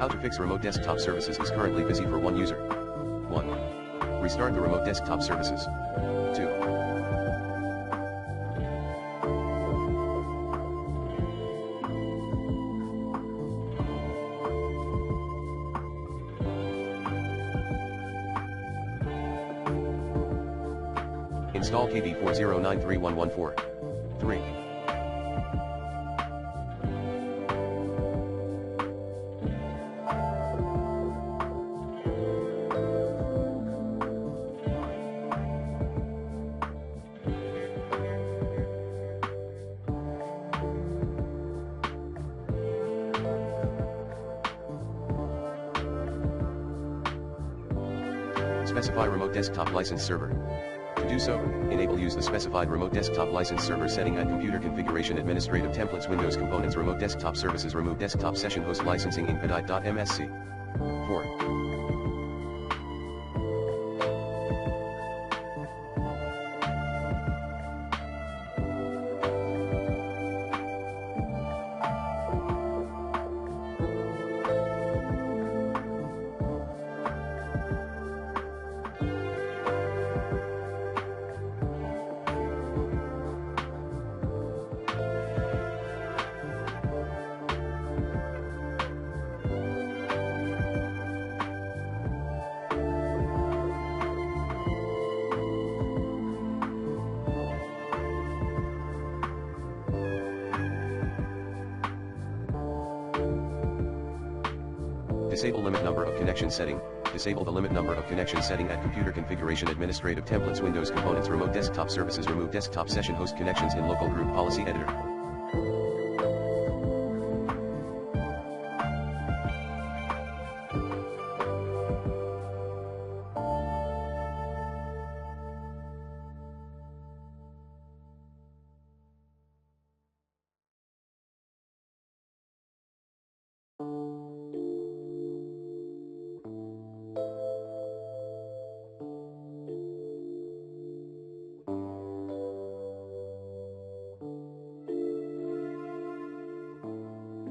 How to fix remote desktop services is currently busy for one user. 1. Restart the remote desktop services. 2. Install KB40931114. 3. Specify remote desktop license server. To do so, enable use the specified remote desktop license server setting at computer configuration administrative templates Windows components remote desktop services remove desktop session host licensing in pedite.msc. 4. Disable limit number of connection setting. Disable the limit number of connection setting at computer configuration administrative templates Windows components remote desktop services remove desktop session host connections in local group policy editor.